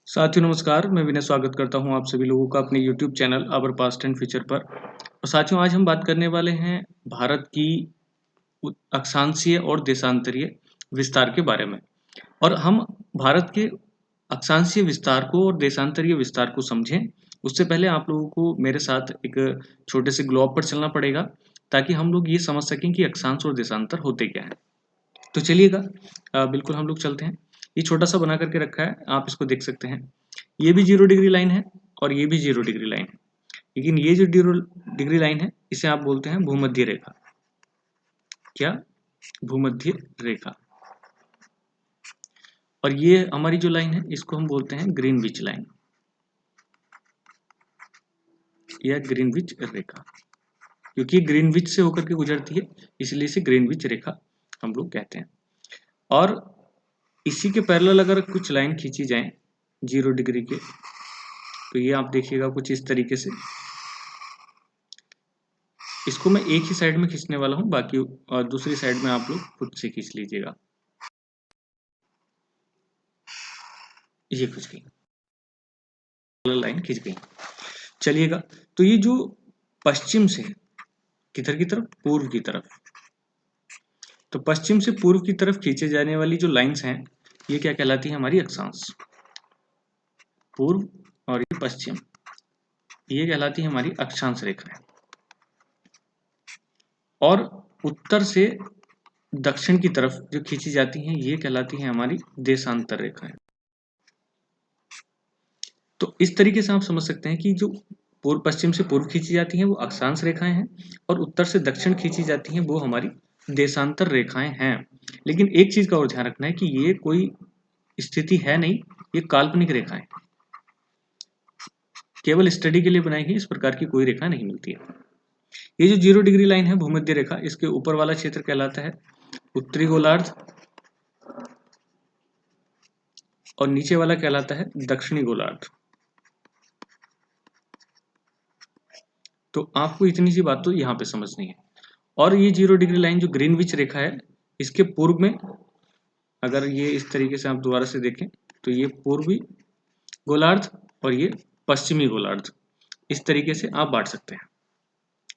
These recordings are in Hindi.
साथियों नमस्कार, मैं विनय स्वागत करता हूं आप सभी लोगों का अपने YouTube channel our past and future पर। और साथियों आज हम बात करने वाले हैं भारत की अक्षांशीय और देशांतरीय विस्तार के बारे में। और हम भारत के अक्षांशीय विस्तार को और देशांतरीय विस्तार को समझें उससे पहले आप लोगों को मेरे साथ एक छोटे से ग्लोब पर चलना पड़ेगा ताकि हम लोग ये समझ सकें कि अक्षांश और देशांतर होते क्या है। तो चलिएगा बिल्कुल हम लोग चलते हैं। ये छोटा सा बना करके रखा है, आप इसको देख सकते हैं। ये भी 0 डिग्री लाइन है और ये भी 0 डिग्री लाइन है, लेकिन ये जो 0 डिग्री लाइन है इसे आप बोलते हैं भूमध्य रेखा। क्या? भूमध्य रेखा। और ये हमारी जो लाइन है इसको हम बोलते हैं ग्रीनविच लाइन या ग्रीनविच रेखा, क्योंकि ग्रीनविच से होकर के गुजरती है इसलिए इसे ग्रीनविच रेखा हम लोग कहते हैं। और इसी के पैरेलल अगर कुछ लाइन खींची जाए 0 डिग्री के, तो ये आप देखिएगा कुछ इस तरीके से। इसको मैं एक ही साइड में खींचने वाला हूं, बाकी दूसरी साइड में आप लोग खुद से खींच लीजिएगा। ये खींच गई, लाइन खींच गई। चलिएगा, तो ये जो पश्चिम से किधर की तरफ, पूर्व की तरफ, तो पश्चिम से पूर्व की तरफ खींचे जाने वाली जो लाइंस हैं ये क्या कहलाती है? हमारी अक्षांश। पूर्व और ये पश्चिम, ये कहलाती है हमारी अक्षांश रेखाएं। और उत्तर से दक्षिण की तरफ जो खींची जाती हैं ये कहलाती हैं हमारी देशांतर रेखाएं। तो इस तरीके से आप समझ सकते हैं कि जो पूर्व पश्चिम से पूर्व खींची जाती हैं वो अक्षांश रेखाएं हैं और उत्तर से दक्षिण खींची जाती हैं वो हमारी देशांतर रेखाएं हैं। लेकिन एक चीज का और ध्यान रखना है कि ये कोई स्थिति है नहीं, ये काल्पनिक रेखाएं, केवल स्टडी के लिए बनाई गई, इस प्रकार की कोई रेखा नहीं मिलती है। ये जो 0 डिग्री लाइन है भूमध्य रेखा, इसके ऊपर वाला क्षेत्र कहलाता है उत्तरी गोलार्ध और नीचे वाला कहलाता है दक्षिणी गोलार्ध। तो आपको इतनी सी बात तो यहाँ पे समझनी है। और ये 0 डिग्री लाइन जो ग्रीनविच रेखा है, इसके पूर्व में अगर ये इस तरीके से आप दोबारा से देखें तो ये पूर्वी गोलार्ध और ये पश्चिमी गोलार्ध, इस तरीके से आप बांट सकते हैं।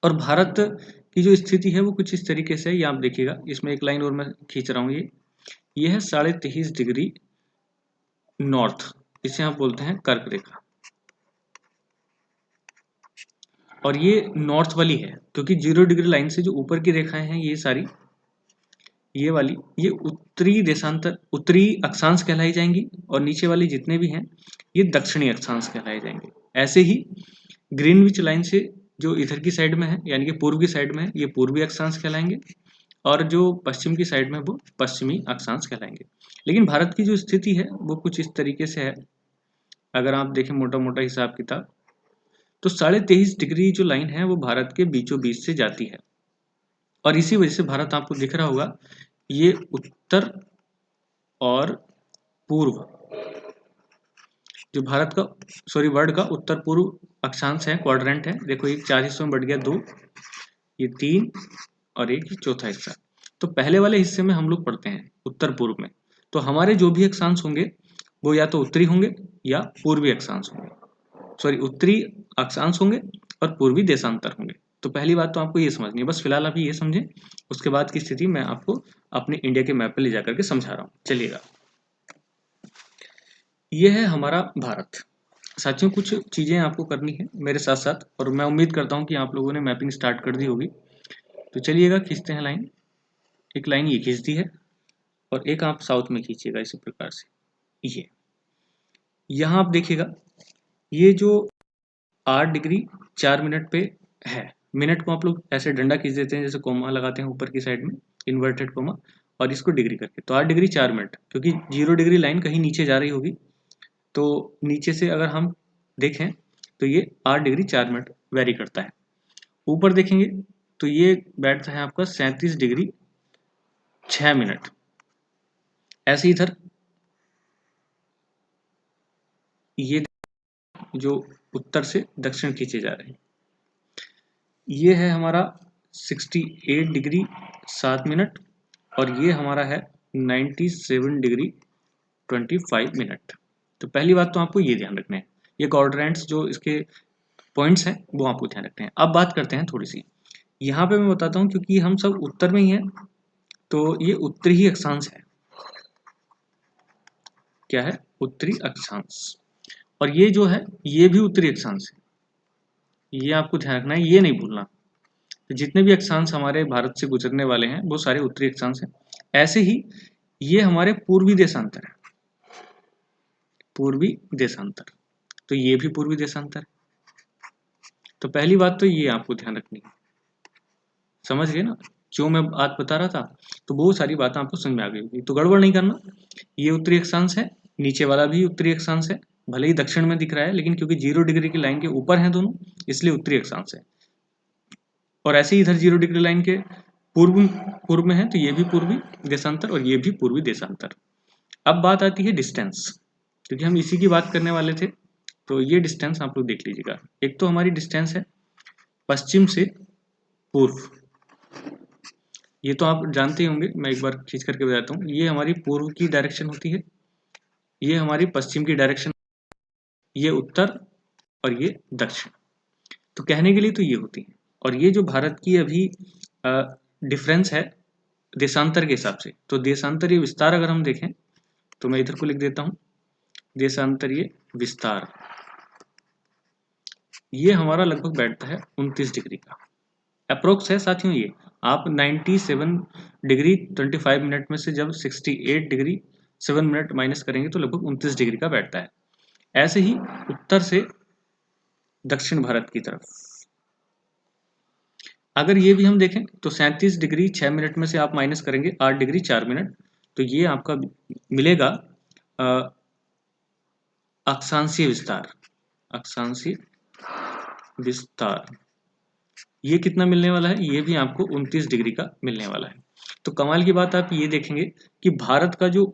और भारत की जो स्थिति है वो कुछ इस तरीके से है, ये आप देखिएगा। इसमें एक लाइन और मैं खींच रहा हूँ, ये है 23.5 डिग्री नॉर्थ, इसे आप बोलते हैं कर्क रेखा। और ये नॉर्थ वाली है क्योंकि 0 डिग्री लाइन से जो ऊपर की रेखाएं हैं ये सारी, ये वाली, ये उत्तरी देशांतर, उत्तरी अक्षांश कहलाई जाएंगी और नीचे वाली जितने भी हैं ये दक्षिणी अक्षांश कहलाए जाएंगे। ऐसे ही ग्रीनविच लाइन से जो इधर की साइड में है यानी कि पूर्व की साइड में है ये पूर्वी अक्षांश कहलाएंगे और जो पश्चिम की साइड में वो पश्चिमी अक्षांश कहलाएंगे। लेकिन भारत की जो स्थिति है वो कुछ इस तरीके से है, अगर आप देखें मोटा मोटा हिसाब किताब, तो 23.5 डिग्री जो लाइन है वो भारत के बीचों बीच से जाती है। और इसी वजह से भारत आपको दिख रहा होगा ये उत्तर और पूर्व, जो भारत का वर्ल्ड का उत्तर पूर्व अक्षांश है, क्वाड्रेंट है। देखो एक 4 हिस्सों में बढ़ गया, 2, ये 3 और एक चौथा हिस्सा। तो पहले वाले हिस्से में हम लोग पढ़ते हैं उत्तर पूर्व में, तो हमारे जो भी अक्षांश होंगे वो या तो उत्तरी होंगे या पूर्वी अक्षांश होंगे, उत्तरी अक्षांश होंगे और पूर्वी देशांतर होंगे। तो पहली बात तो आपको ये समझनी है, बस फिलहाल आप ये समझें, उसके बाद की स्थिति मैं आपको अपने इंडिया के मैप पे ले जाकर के समझा रहा हूँ। चलिएगा, ये है हमारा भारत। साथियों कुछ चीजें आपको करनी है मेरे साथ साथ, और मैं उम्मीद करता हूँ कि आप लोगों ने मैपिंग स्टार्ट कर दी होगी। तो चलिएगा खींचते हैं लाइन। एक लाइन ये खींच दी है और एक आप साउथ में खींचिएगा इसी प्रकार से। ये यहाँ आप देखिएगा ये जो 8 डिग्री 4 मिनट पे है, मिनट को आप लोग ऐसे डंडा खींच देते हैं जैसे कोमा लगाते हैं ऊपर की साइड में, इन्वर्टेड कोमा, और इसको डिग्री करके, तो 8 डिग्री 4 मिनट, क्योंकि 0 डिग्री लाइन कहीं नीचे जा रही होगी तो नीचे से अगर हम देखें तो ये 8 डिग्री 4 मिनट वेरी करता है। ऊपर देखेंगे तो ये बैठता है आपका 37 डिग्री 6 मिनट। ऐसे इधर ये जो उत्तर से दक्षिण खींचे जा रहे हैं, ये है हमारा 68 डिग्री 7 मिनट और ये हमारा है 97 डिग्री 25 मिनट। तो पहली बात तो आपको ये ध्यान रखना है, ये क्वाड्रेंट्स जो इसके पॉइंट्स हैं वो आपको ध्यान रखते हैं। अब बात करते हैं थोड़ी सी, यहाँ पे मैं बताता हूँ क्योंकि हम सब उत्तर में ही हैं, तो ये उत्तरी ही अक्षांश है। क्या है? उत्तरी अक्षांश। और ये जो है ये भी उत्तरी अक्षांश है, ये आपको ध्यान रखना है, ये नहीं भूलना। तो जितने भी अक्षांश हमारे भारत से गुजरने वाले हैं वो सारे उत्तरी अक्षांश हैं। ऐसे ही ये हमारे पूर्वी देशांतर है, पूर्वी देशांतर, तो ये भी पूर्वी देशांतर है। तो पहली बात तो ये आपको ध्यान रखनी है, समझ गए ना? जो मैं बात बता रहा था तो वो सारी बातें आपको समझ में आ गई होगी, तो गड़बड़ नहीं करना। ये उत्तरी अक्षांश है, नीचे वाला भी उत्तरी अक्षांश है, भले ही दक्षिण में दिख रहा है लेकिन क्योंकि 0 डिग्री की लाइन के ऊपर हैं दोनों, इसलिए उत्तरी अक्षांश है। और ऐसे ही इधर 0 डिग्री लाइन के पूर्व में है, तो ये भी पूर्वी देशांतर और ये भी पूर्वी देशांतर। अब बात आती है डिस्टेंस, क्योंकि हम इसी की बात करने वाले थे, तो ये डिस्टेंस आप लोग देख लीजिएगा। एक तो हमारी डिस्टेंस है पश्चिम से पूर्व, ये तो आप जानते ही होंगे, मैं एक बार खींच करके बताता हूँ। ये हमारी पूर्व की डायरेक्शन होती है, ये हमारी पश्चिम की डायरेक्शन, ये उत्तर और ये दक्षिण। तो कहने के लिए तो ये होती है। और ये जो भारत की अभी डिफरेंस है देशांतर के हिसाब से, तो देशांतरीय विस्तार अगर हम देखें तो मैं इधर को लिख देता हूँ, देशांतरीय विस्तार, ये हमारा लगभग बैठता है 29 डिग्री का, अप्रोक्स है साथियों। ये आप 97 डिग्री 25 मिनट में से जब 68 डिग्री 7 मिनट माइनस करेंगे तो लगभग 29 डिग्री का बैठता है। ऐसे ही उत्तर से दक्षिण भारत की तरफ अगर ये भी हम देखें तो 37 डिग्री 6 मिनट में से आप माइनस करेंगे 8 डिग्री 4 मिनट, तो ये आपका मिलेगा अक्षांशीय विस्तार, अक्षांशीय विस्तार। ये कितना मिलने वाला है? ये भी आपको 29 डिग्री का मिलने वाला है। तो कमाल की बात आप ये देखेंगे कि भारत का जो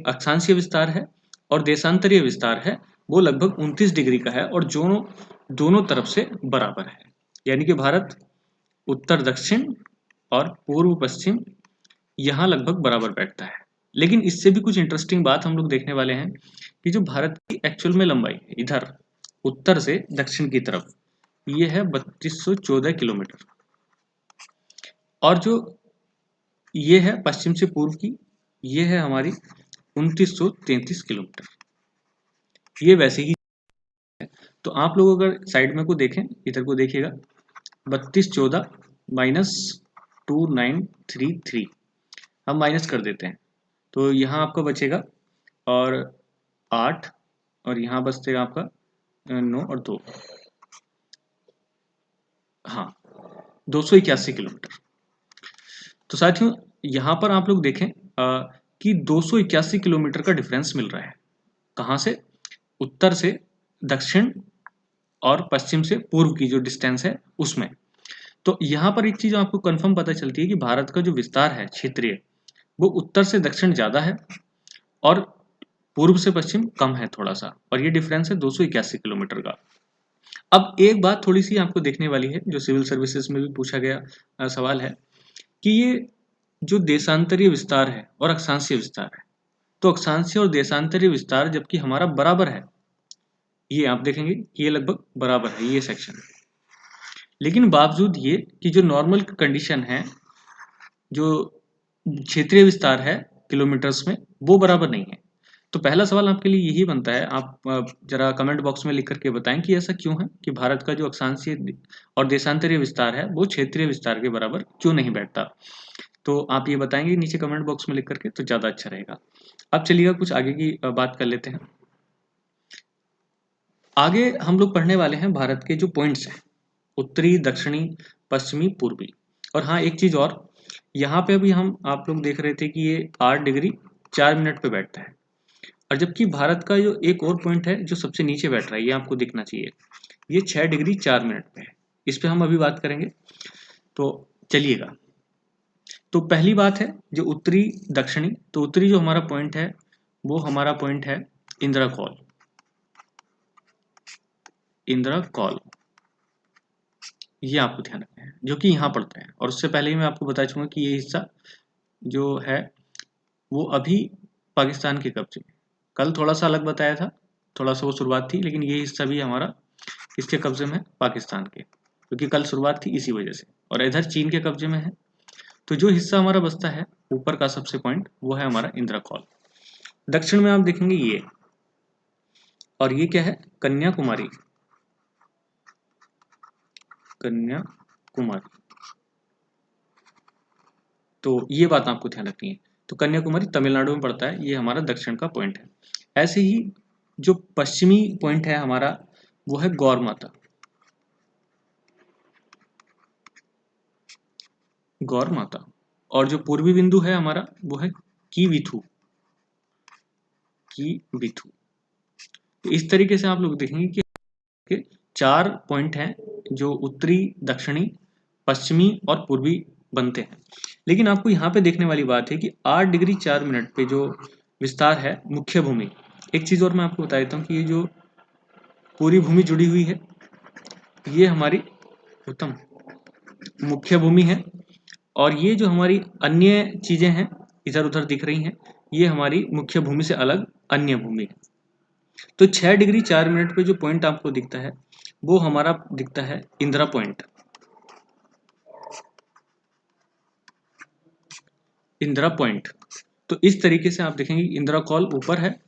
अक्षांशीय विस्तार है और देशांतरीय विस्तार है वो लगभग 29 डिग्री का है, और दोनों तरफ से बराबर है। यानी कि भारत उत्तर दक्षिण और पूर्व पश्चिम यहाँ लगभग बराबर बैठता है। लेकिन इससे भी कुछ इंटरेस्टिंग बात हम लोग देखने वाले हैं कि जो भारत की एक्चुअल में लंबाई है इधर उत्तर से दक्षिण की तरफ, ये है 3214 किलोमीटर, और जो ये है पश्चिम से पूर्व की, ये है हमारी 2933 किलोमीटर। ये वैसे ही है। तो आप लोग अगर साइड में को देखें, इधर को देखिएगा, 3214 माइनस 2933 हम माइनस कर देते हैं, तो यहाँ आपका बचेगा और 8, और यहाँ बचेगा आपका 9 और 2, हाँ 281 किलोमीटर। तो साथियों यहाँ पर आप लोग देखें कि 281 किलोमीटर का डिफरेंस मिल रहा है। कहाँ से? उत्तर से दक्षिण और पश्चिम से पूर्व की जो डिस्टेंस है उसमें। तो यहाँ पर एक चीज आपको कंफर्म पता चलती है कि भारत का जो विस्तार है क्षेत्रीय, वो उत्तर से दक्षिण ज्यादा है और पूर्व से पश्चिम कम है थोड़ा सा, और ये डिफरेंस है 281 किलोमीटर का। अब एक बात थोड़ी सी आपको देखने वाली है, जो सिविल सर्विसेज में भी पूछा गया सवाल है, कि ये जो देशांतरीय विस्तार है और अक्षांशीय विस्तार है, तो अक्षांशीय और देशांतरीय विस्तार जबकि हमारा बराबर है, ये आप देखेंगे कि ये लगभग बराबर है ये सेक्शन, लेकिन बावजूद ये कि जो नॉर्मल कंडीशन है, जो क्षेत्रीय विस्तार है किलोमीटर्स में, वो बराबर नहीं है। तो पहला सवाल आपके लिए यही बनता है, आप जरा कमेंट बॉक्स में लिख करके बताएं कि ऐसा क्यों है कि भारत का जो अक्षांशीय और देशांतरीय विस्तार है वो क्षेत्रीय विस्तार के बराबर क्यों नहीं बैठता। तो आप ये बताएंगे नीचे कमेंट बॉक्स में लिख करके, तो ज़्यादा अच्छा रहेगा। अब चलिएगा कुछ आगे की बात कर लेते हैं। आगे हम लोग पढ़ने वाले हैं भारत के जो पॉइंट्स हैं, उत्तरी दक्षिणी पश्चिमी पूर्वी। और हाँ एक चीज़ और, यहाँ पे अभी हम आप लोग देख रहे थे कि ये 8 डिग्री 4 मिनट पे बैठता है, और जबकि भारत का जो एक और पॉइंट है जो सबसे नीचे बैठ रहा है, ये आपको दिखना चाहिए, ये 6 डिग्री 4 मिनट पे है। इस पे हम अभी बात करेंगे, तो चलिएगा। तो पहली बात है जो उत्तरी दक्षिणी, तो उत्तरी जो हमारा पॉइंट है वो हमारा पॉइंट है इंदिरा कॉल, इंदिरा कॉल, ये आपको ध्यान रखना है, जो कि यहाँ पड़ता है। और उससे पहले ही मैं आपको बता चुका कि ये हिस्सा जो है वो अभी पाकिस्तान के कब्जे में, कल थोड़ा सा अलग बताया था, थोड़ा सा वो शुरुआत थी, लेकिन ये हिस्सा भी हमारा इसके कब्जे में है, पाकिस्तान के, क्योंकि कल शुरुआत थी इसी वजह से, और इधर चीन के कब्जे में है। तो जो हिस्सा हमारा बचता है ऊपर का सबसे पॉइंट, वो है हमारा इंदिरा कॉल। दक्षिण में आप देखेंगे ये, और ये क्या है, कन्याकुमारी, कन्याकुमारी। तो ये बात आपको ध्यान रखनी है। तो कन्याकुमारी तमिलनाडु में पड़ता है, ये हमारा दक्षिण का पॉइंट है। ऐसे ही जो पश्चिमी पॉइंट है हमारा, वो है गौर माता, गौर माता। और जो पूर्वी बिंदु है हमारा, वो है कीविथु, कीविथु। तो इस तरीके से आप लोग देखेंगे कि 4 पॉइंट हैं जो उत्तरी, दक्षिणी, पश्चिमी और पूर्वी बनते हैं। लेकिन आपको यहाँ पे देखने वाली बात है कि 8 डिग्री 4 मिनट पे जो विस्तार है मुख्य भूमि, एक चीज और मैं आपको बता देता हूँ कि ये जो पूरी भूमि जुड़ी हुई है, ये हमारी उत्तम मुख्य भूमि है, और ये जो हमारी अन्य चीजें हैं इधर उधर दिख रही हैं, ये हमारी मुख्य भूमि से अलग अन्य भूमि है। तो 6 डिग्री 4 मिनट पे जो पॉइंट आपको दिखता है, वो हमारा दिखता है इंदिरा पॉइंट, इंदिरा पॉइंट। तो इस तरीके से आप देखेंगे इंदिरा कॉल ऊपर है,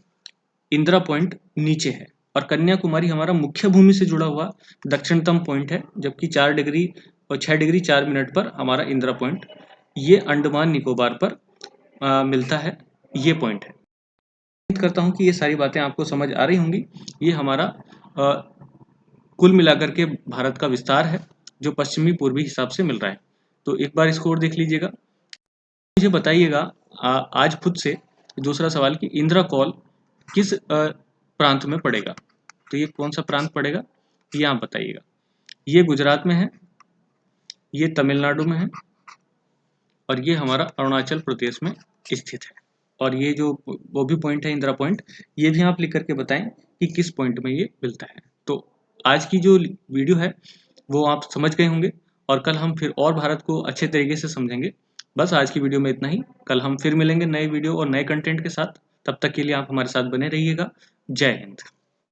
इंदिरा पॉइंट नीचे है, और कन्याकुमारी हमारा मुख्य भूमि से जुड़ा हुआ दक्षिणतम पॉइंट है, जबकि 4 डिग्री और 6 डिग्री 4 मिनट पर हमारा इंदिरा पॉइंट, ये अंडमान निकोबार पर मिलता है, ये पॉइंट है। उम्मीद करता हूँ कि ये सारी बातें आपको समझ आ रही होंगी। ये हमारा कुल मिलाकर के भारत का विस्तार है, जो पश्चिमी पूर्वी हिसाब से मिल रहा है। तो एक बार इसको और देख लीजिएगा। मुझे बताइएगा आज खुद से दूसरा सवाल कि इंदिरा कॉल किस प्रांत में पड़ेगा। तो ये कौन सा प्रांत पड़ेगा, ये आप बताइएगा। ये गुजरात में है, ये तमिलनाडु में है, और ये हमारा अरुणाचल प्रदेश में स्थित है। और ये जो वो भी पॉइंट है इंदिरा पॉइंट, ये भी आप लिख करके बताएं कि किस पॉइंट में ये मिलता है। तो आज की जो वीडियो है वो आप समझ गए होंगे, और कल हम फिर और भारत को अच्छे तरीके से समझेंगे। बस आज की वीडियो में इतना ही, कल हम फिर मिलेंगे नए वीडियो और नए कंटेंट के साथ। तब तक के लिए आप हमारे साथ बने रहिएगा। जय हिंद।